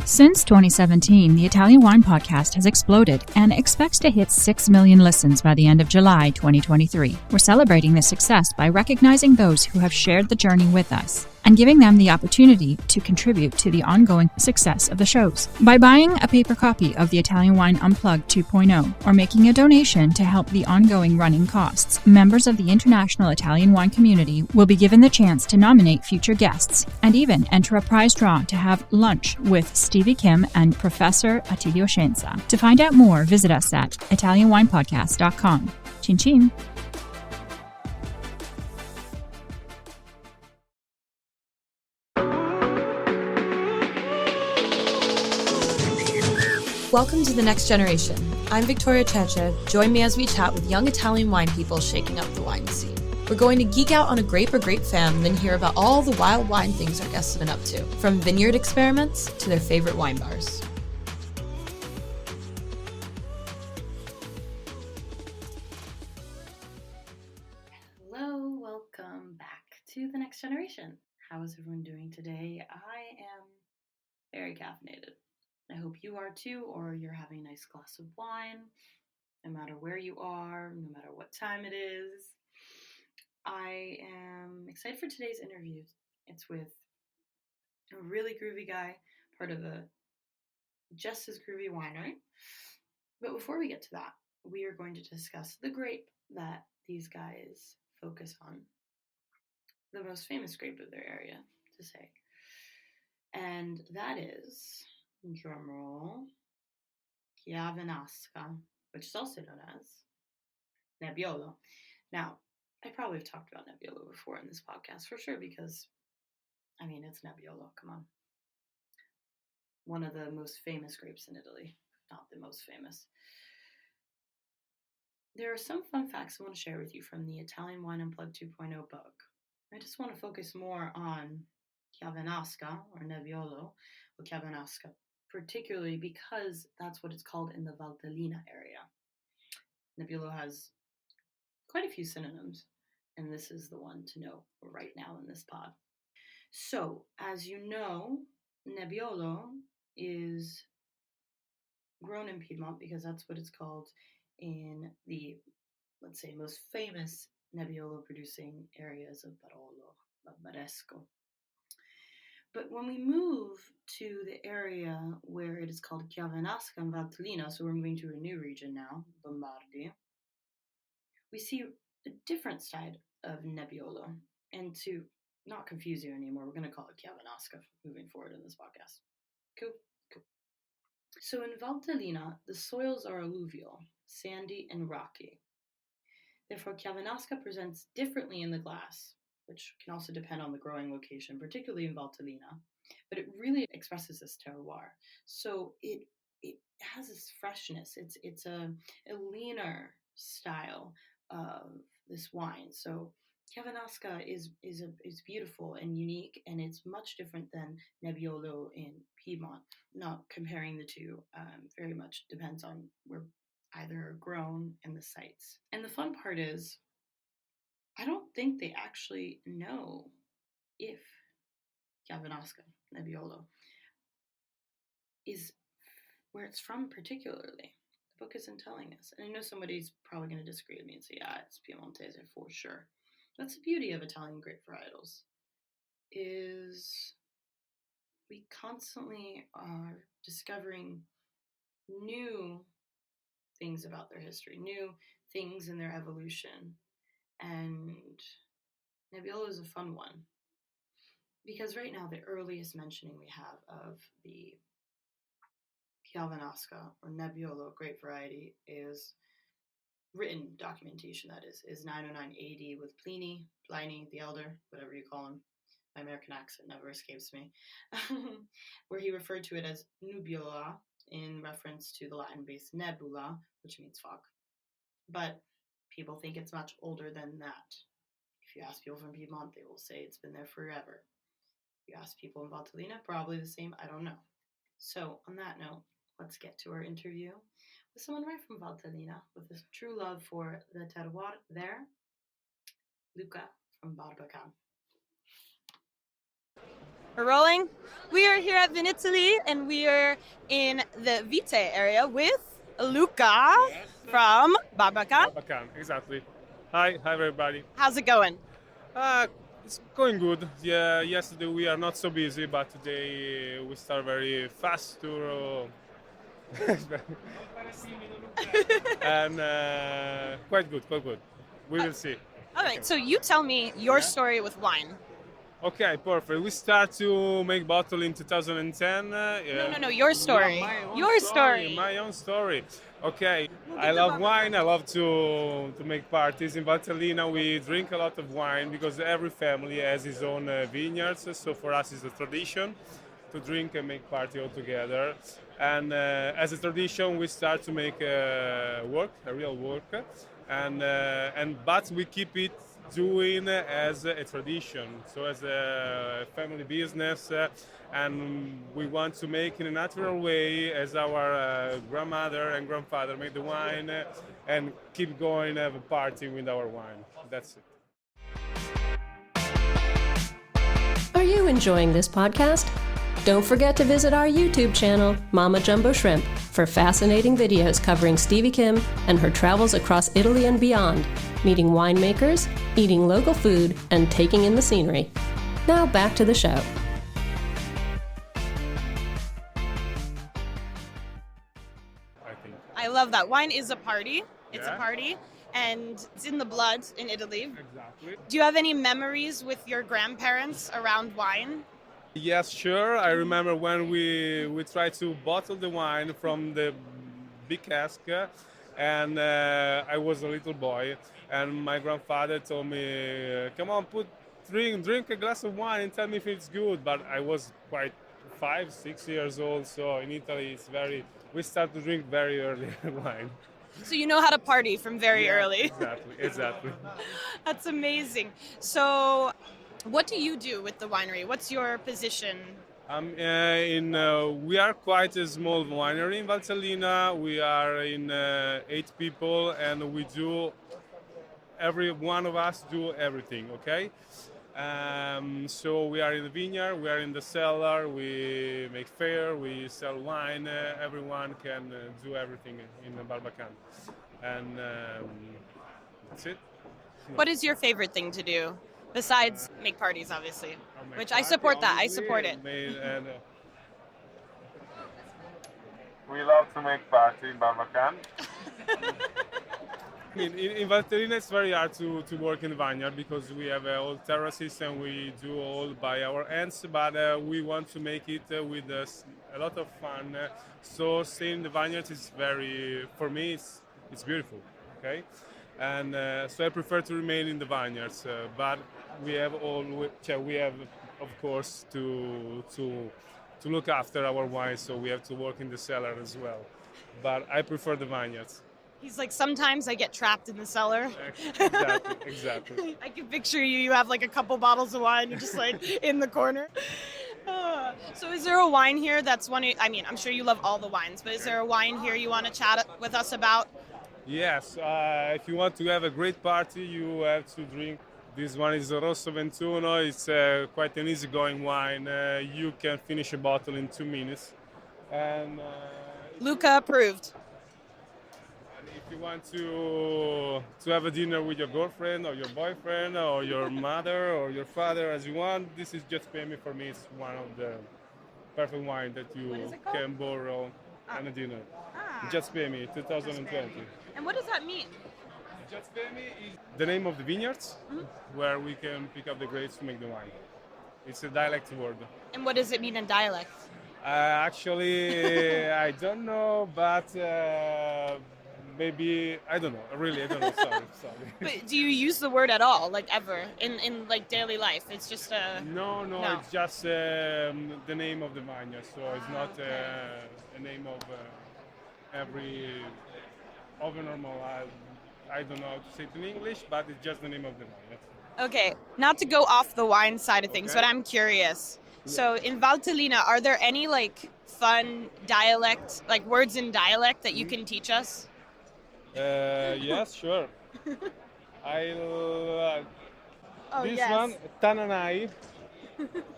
Since 2017, the Italian Wine Podcast has exploded and expects to hit 6 million listens by the end of July 2023. We're celebrating this success by recognizing those who have shared the journey with us and giving them the opportunity to contribute to the ongoing success of the shows. By buying a paper copy of the Italian Wine Unplugged 2.0 or making a donation to help the ongoing running costs, members of the international Italian wine community will be given the chance to nominate future guests and even enter a prize draw to have lunch with Stevie Kim and Professor Attilio Scienza. To find out more, visit us at italianwinepodcast.com. Chin chin! Welcome to The Next Generation. I'm Victoria Cece. Join me as we chat with young Italian wine people shaking up the wine scene. We're going to geek out on a grape or grape fam, then hear about all the wild wine things our guests have been up to, from vineyard experiments to their favorite wine bars. Hello, welcome back to The Next Generation. How is everyone doing today? I am very caffeinated. I hope you are too, or you're having a nice glass of wine, no matter where you are, no matter what time it is. I am excited for today's interview. It's with a really groovy guy, part of a just as groovy winery. But before we get to that, we are going to discuss the grape that these guys focus on, the most famous grape of their area, to say. And that is, drumroll, Chiavenasca, which is also known as Nebbiolo. Now, I probably have talked about Nebbiolo before in this podcast for sure because, it's Nebbiolo, come on. One of the most famous grapes in Italy, not the most famous. There are some fun facts I want to share with you from the Italian Wine Unplugged 2.0 book. I just want to focus more on Chiavenasca, or Nebbiolo, or Chiavenasca, particularly because that's what it's called in the Valtellina area. Nebbiolo has quite a few synonyms, and this is the one to know right now in this pod. So, as you know, Nebbiolo is grown in Piedmont because that's what it's called in the, let's say, most famous Nebbiolo producing areas of Barolo, Barbaresco. But when we move to the area where it is called Chiavenasca and Valtellina, so we're moving to a new region now, Lombardy, we see a different side of Nebbiolo. And to not confuse you anymore, we're going to call it Chiavenasca moving forward in this podcast. Cool. So in Valtellina, the soils are alluvial, sandy, and rocky. Therefore, Chiavenasca presents differently in the glass, which can also depend on the growing location, particularly in Valtellina, but it really expresses this terroir. So it has this freshness. It's a leaner style of this wine. So Chiavenasca is beautiful and unique, and it's much different than Nebbiolo in Piedmont. Not comparing the two, very much depends on where either are grown and the sites. And the fun part is, I don't think they actually know if Chiavenasca, Nebbiolo, is where it's from particularly. The book isn't telling us. And I know somebody's probably going to disagree with me and say, yeah, it's Piemontese for sure. That's the beauty of Italian grape varietals, is we constantly are discovering new things about their history, new things in their evolution. And Nebbiolo is a fun one. Because right now, the earliest mentioning we have of the Chiavenasca, or Nebbiolo grape variety, is written documentation, that is 909 AD with Pliny the Elder, whatever you call him. My American accent never escapes me. Where he referred to it as nubula, in reference to the Latin base nebula, which means fog. But people think it's much older than that. If you ask people from Piedmont, they will say it's been there forever. If you ask people in Valtellina, probably the same, I don't know. So on that note, let's get to our interview with someone right from Valtellina with a true love for the terroir there, Luca from Barbacan. We're rolling. We are here at Vinitaly, and we are in the Vite area with Luca from Barbacan. Barbacan, exactly. Hi everybody. How's it going? It's going good. Yeah, yesterday we are not so busy, but today we start very fast to and quite good, quite good. We will see. All right, so you tell me your story with wine. Okay, perfect. We start to make bottle in 2010. No, your story. Your story. My own story. Okay, I love wine. I love to make parties. In Valtellina, we drink a lot of wine because every family has its own vineyards. So for us, it's a tradition to drink and make party all together. And as a tradition, we start to make work, a real work, but we keep it doing as a tradition, so as a family business, and we want to make in a natural way as our grandmother and grandfather made the wine, and keep going, have a party with our wine. That's it. Are you enjoying this podcast? Don't forget to visit our YouTube channel, Mama Jumbo Shrimp, for fascinating videos covering Stevie Kim and her travels across Italy and beyond, meeting winemakers, eating local food, and taking in the scenery. Now back to the show. I love that. Wine is a party. It's a party, and it's in the blood in Italy. Exactly. Do you have any memories with your grandparents around wine? Yes, sure. I remember when we tried to bottle the wine from the big cask, and I was a little boy, and my grandfather told me, "Come on, drink a glass of wine and tell me if it's good." But I was quite 5, 6 years old, so in Italy we start to drink very early wine. So you know how to party from very early. Exactly. That's amazing. So what do you do with the winery? What's your position? We are quite a small winery in Valtellina. We are in 8 people, and every one of us do everything, okay? So we are in the vineyard, we are in the cellar, we make fair, we sell wine, everyone can do everything in the Barbacan. And that's it. What is your favorite thing to do? Besides make parties, obviously, which I support that. I support it. We love to make party in Barbacan. In Valtellina, it's very hard to work in the vineyard because we have all terraces and we do all by our hands, but we want to make it with a lot of fun. So staying in the vineyard is for me, it's beautiful, okay? And so I prefer to remain in the vineyards, but we have of course to look after our wine, so we have to work in the cellar as well. But I prefer the vineyards. He's like, sometimes I get trapped in the cellar. Exactly. I can picture you have like a couple bottles of wine, you're just like in the corner. So is there a wine here that's I'm sure you love all the wines, but is there a wine here you want to chat with us about? Yes, if you want to have a great party, you have to drink. This one is Rosso Ventuno. It's quite an easygoing wine. You can finish a bottle in 2 minutes. And Luca approved. And if you want to have a dinner with your girlfriend or your boyfriend or your mother or your father as you want, this is Just Pay Me. For me, it's one of the perfect wine that you can borrow on a dinner. Just Pay Me, 2020. And what does that mean? Just Pay Me is the name of the vineyards where we can pick up the grapes to make the wine. It's a dialect word. And what does it mean in dialect? Actually, I don't know, but maybe, I don't know. Really, I don't know. Sorry. But do you use the word at all, like ever, in like daily life? It's just a... No, it's just the name of the vineyard. So it's not a name of of a normal, I don't know how to say it in English, but it's just the name of the vineyard. Okay, not to go off the wine side of things, but I'm curious. So in Valtellina, are there any like fun dialect, like words in dialect that you can teach us? Yes, sure. This yes. one, Tananai.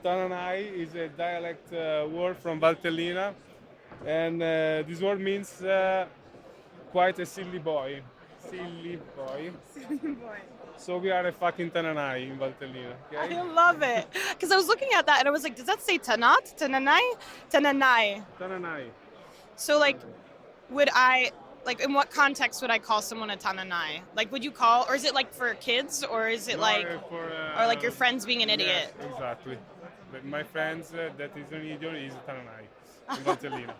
Tananai is a dialect word from Valtellina, and this word means quite a silly boy. Silly boy. Silly boy. So we are a fucking Tananai in Valtellina. Okay? I love it. Because I was looking at that and I was like, does that say Tanat? Tananai? Tananai. Tananai. So like, would I, like in what context would I call someone a Tananai? Like would you call, or is it like for kids, or is it like, or like your friends being an idiot? Yes, exactly. But my friends, that is an idiot, is a Tananai in Valtellina.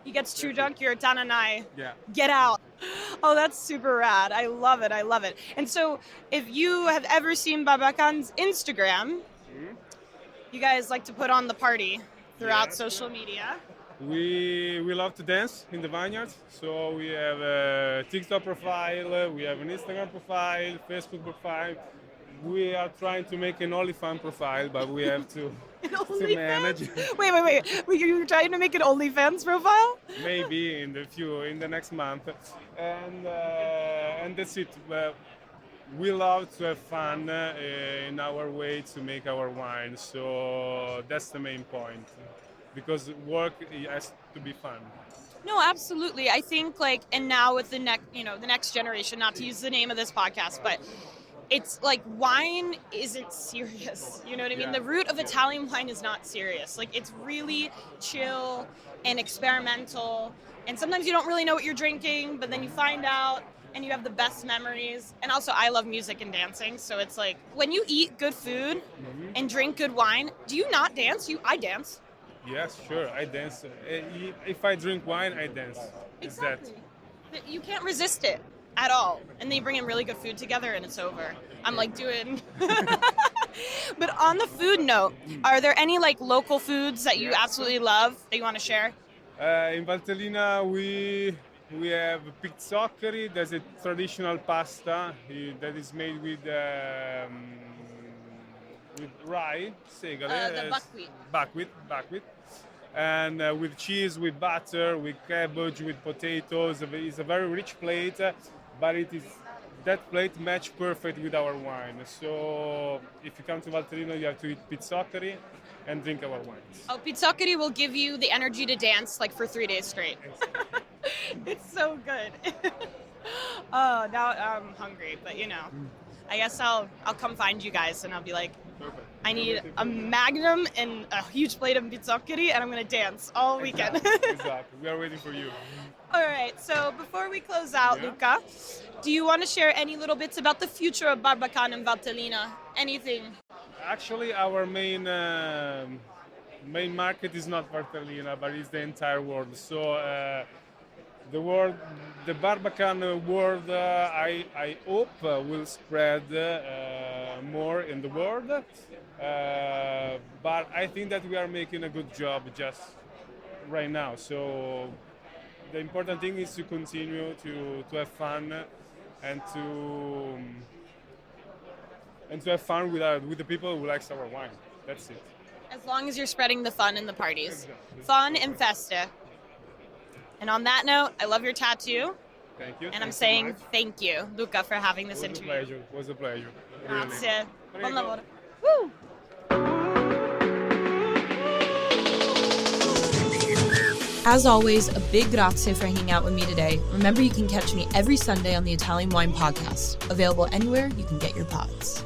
He gets too drunk, you're a Tananai. Yeah. Get out. Oh, that's super rad. I love it. I love it. And so if you have ever seen Barbacan's Instagram, you guys like to put on the party throughout social media. We love to dance in the vineyards, so we have a TikTok profile, we have an Instagram profile, Facebook profile. We are trying to make an OnlyFans profile, but we have to manage. Wait. You're trying to make an OnlyFans profile? Maybe in the next month, and that's it. We love to have fun in our way to make our wine, so that's the main point. Because work has to be fun. No, absolutely. I think like, and now with the next generation, not to use the name of this podcast, but it's like wine isn't serious. You know what I mean? Yeah. The root of Italian wine is not serious. Like it's really chill and experimental. And sometimes you don't really know what you're drinking, but then you find out and you have the best memories. And also I love music and dancing. So it's like when you eat good food and drink good wine, do you not dance? I dance. Yes, sure, I dance. If I drink wine, I dance. Exactly. You can't resist it at all. And then you bring in really good food together and it's over. I'm like doing... But on the food note, are there any like local foods that you absolutely love that you want to share? In Valtellina, we have pizzoccheri. There's a traditional pasta that is made with rye, segale. The Buckwheat. And with cheese, with butter, with cabbage, with potatoes. It's a very rich plate, but that plate matches perfect with our wine. So if you come to Valtellina, you have to eat pizzoccheri and drink our wines. Oh, pizzoccheri will give you the energy to dance like for 3 days straight. It's so good. Oh, now I'm hungry, but I guess I'll come find you guys and I'll be like, Perfect. I need a magnum and a huge plate of pizzoccheri and I'm going to dance all weekend. Exactly. We are waiting for you. All right. So before we close out, Luca, do you want to share any little bits about the future of Barbacan and Valtellina? Anything? Actually, our main market is not Valtellina, but it's the entire world. So the Barbacan world, I hope will spread more in the world. But I think that we are making a good job just right now. So the important thing is to continue to have fun and to have fun with the people who likes our wine. That's it. As long as you're spreading the fun in the parties. Exactly. Fun and festa. And on that note, I love your tattoo. Thank you. And I'm saying thank you, Luca, for having this interview. It was a pleasure. Grazie. Really. Buon lavoro. Woo! As always, a big grazie for hanging out with me today. Remember, you can catch me every Sunday on the Italian Wine Podcast, available anywhere you can get your pods.